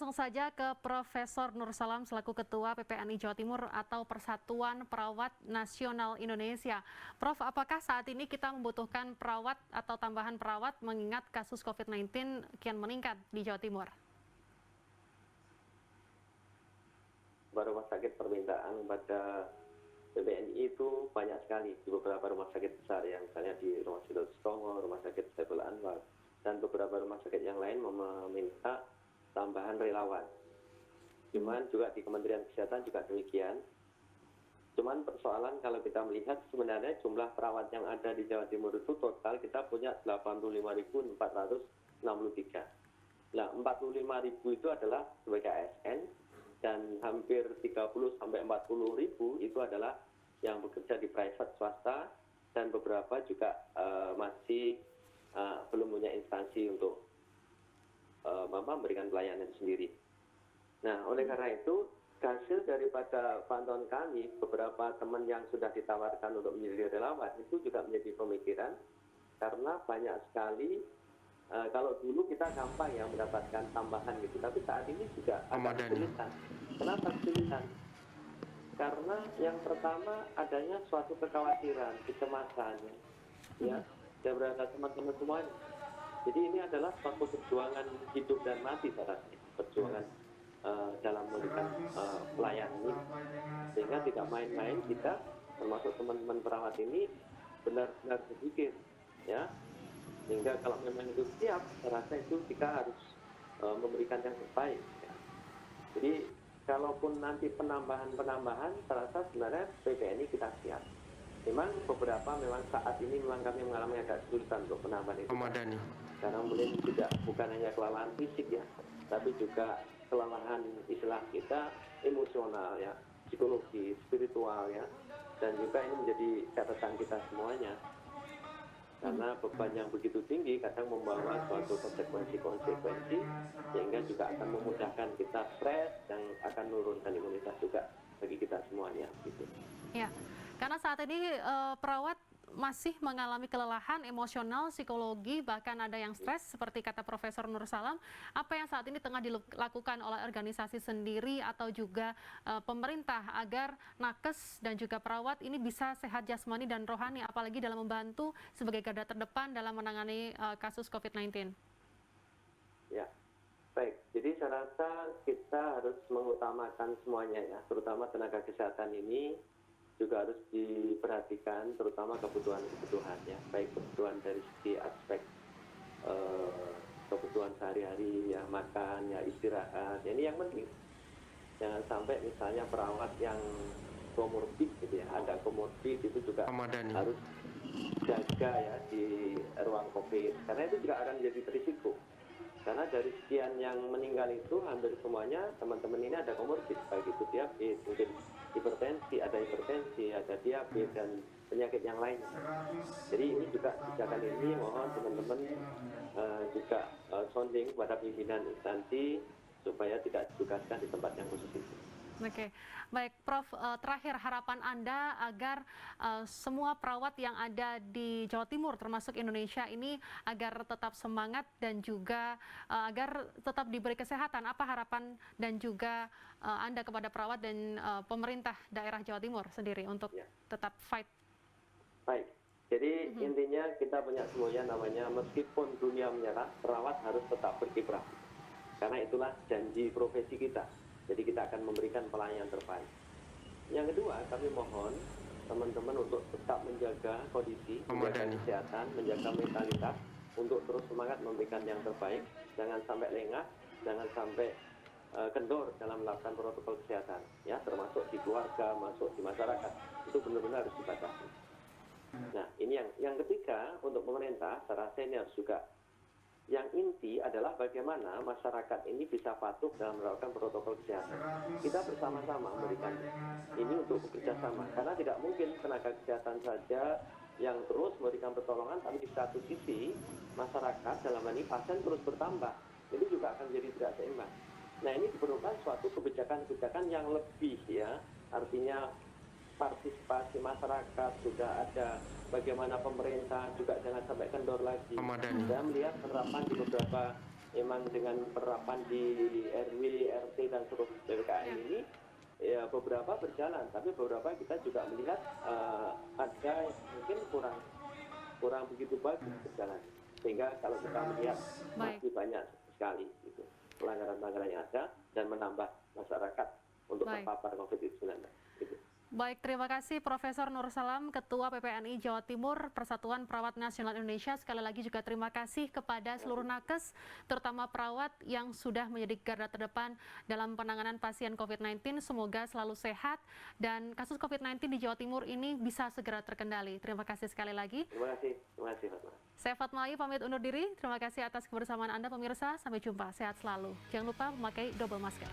langsung saja ke Profesor Nur Salam selaku Ketua PPNI Jawa Timur atau Persatuan Perawat Nasional Indonesia. Prof, apakah saat ini kita membutuhkan perawat atau tambahan perawat mengingat kasus COVID-19 kian meningkat di Jawa Timur? Rumah sakit permintaan pada PPNI itu banyak sekali di beberapa rumah sakit besar, yang misalnya di Rumah Sakit Sutomo, Rumah Sakit Saiful Anwar, dan beberapa rumah sakit yang lain meminta tambahan relawan. Cuman juga di Kementerian Kesehatan juga demikian. Cuman persoalan kalau kita melihat sebenarnya jumlah perawat yang ada di Jawa Timur itu total kita punya 85.463. Nah, 45.000 itu adalah sebagai ASN dan hampir 30 sampai 40.000 itu adalah yang bekerja di private swasta, dan beberapa juga masih belum punya instansi untuk memberikan pelayanan sendiri. Nah, oleh karena itu, hasil daripada pantauan kami, beberapa teman yang sudah ditawarkan untuk menjadi relawan, itu juga menjadi pemikiran, karena banyak sekali, kalau dulu kita gampang ya mendapatkan tambahan gitu, tapi saat ini juga agak kesulitan. Kenapa kesulitan? Karena yang pertama adanya suatu kekhawatiran, kecemasan, ya, dari teman-teman semuanya. Jadi ini adalah suatu perjuangan hidup dan mati, saya rasa, perjuangan dalam memberikan pelayanan ini, sehingga tidak main-main kita, termasuk teman-teman perawat ini, benar-benar berpikir, ya, sehingga kalau memang itu siap, saya rasa itu kita harus memberikan yang terbaik. Ya. Jadi kalaupun nanti penambahan, saya rasa sebenarnya PPNI kita siap. Memang beberapa saat ini kami mengalami agak kesulitan untuk penambahan itu. Karena mungkin bukan hanya kelelahan fisik ya, tapi juga kelelahan istilah kita emosional ya, psikologi, spiritual ya, dan juga ini menjadi catatan kita semuanya. Karena beban yang begitu tinggi kadang membawa suatu konsekuensi sehingga juga akan memudahkan kita stres dan akan menurunkan imunitas juga bagi kita semuanya gitu. Ya, karena saat ini perawat masih mengalami kelelahan emosional, psikologi, bahkan ada yang stres seperti kata Profesor Nur Salam. Apa yang saat ini tengah dilakukan oleh organisasi sendiri atau juga pemerintah agar nakes dan juga perawat ini bisa sehat jasmani dan rohani, apalagi dalam membantu sebagai garda terdepan dalam menangani kasus COVID-19? Ya, baik. Jadi saya rasa kita harus mengutamakan semuanya ya, terutama tenaga kesehatan ini juga harus diperhatikan, terutama kebutuhan-kebutuhan ya, baik kebutuhan dari segi aspek kebutuhan sehari-hari ya, makan ya, istirahat ya, ini yang penting. Jangan sampai misalnya perawat yang komorbid gitu ya, ada komorbid itu juga harus jaga ya di ruang COVID, karena itu juga akan menjadi berisiko. Karena dari sekian yang meninggal itu hampir semuanya teman-teman ini ada komorbid, baik itu diabetes, mungkin hipertensi, ada diabetes dan penyakit yang lain. Jadi ini juga kebijakan ini mohon teman-teman juga sounding kepada pimpinan instansi supaya tidak ditugaskan di tempat yang khusus itu. Oke, baik Prof, terakhir harapan Anda agar semua perawat yang ada di Jawa Timur termasuk Indonesia ini agar tetap semangat dan juga agar tetap diberi kesehatan. Apa harapan dan juga Anda kepada perawat dan pemerintah daerah Jawa Timur sendiri untuk tetap fight? Baik, jadi intinya kita punya semuanya namanya meskipun dunia menyerah, perawat harus tetap berkiprah. Karena itulah janji profesi kita. Jadi kita akan memberikan pelayanan terbaik. Yang kedua, kami mohon teman-teman untuk tetap menjaga kondisi, menjaga kesehatan, menjaga mentalitas, untuk terus semangat memberikan yang terbaik. Jangan sampai lengah, jangan sampai kendor dalam melakukan protokol kesehatan, ya, termasuk di keluarga, masuk di masyarakat. Itu benar-benar harus dibatasi. Nah, ini yang ketiga untuk pemerintah, saya rasa ini harus juga. Yang inti adalah bagaimana masyarakat ini bisa patuh dalam melakukan protokol kesehatan. Kita bersama-sama memberikan ini untuk bekerja sama, karena tidak mungkin tenaga kesehatan saja yang terus memberikan pertolongan, tapi di satu sisi masyarakat dalam ini pasien terus bertambah, itu juga akan menjadi tidak seimbang. Nah, ini diperlukan suatu kebijakan-kebijakan yang lebih ya, artinya partisipasi masyarakat sudah ada, bagaimana pemerintah juga jangan sampai kendor lagi. Saya melihat penerapan di beberapa memang dengan penerapan di RW, RT dan seluruh PPKM Ya. ini ya beberapa berjalan, tapi beberapa kita juga melihat ada yang mungkin kurang begitu bagus berjalan. Sehingga kalau kita melihat Baik. masih banyak sekali gitu, pelanggaran-pelanggaran yang ada dan menambah masyarakat untuk Baik. terpapar COVID-19. Gitu. Baik, terima kasih Profesor Nur Salam, Ketua PPNI Jawa Timur, Persatuan Perawat Nasional Indonesia. Sekali lagi juga terima kasih kepada seluruh nakes, terutama perawat yang sudah menjadi garda terdepan dalam penanganan pasien COVID-19. Semoga selalu sehat dan kasus COVID-19 di Jawa Timur ini bisa segera terkendali. Terima kasih sekali lagi. Terima kasih Fatma. Saya Fatma Ayu pamit undur diri. Terima kasih atas kebersamaan Anda pemirsa. Sampai jumpa. Sehat selalu. Jangan lupa memakai double masker.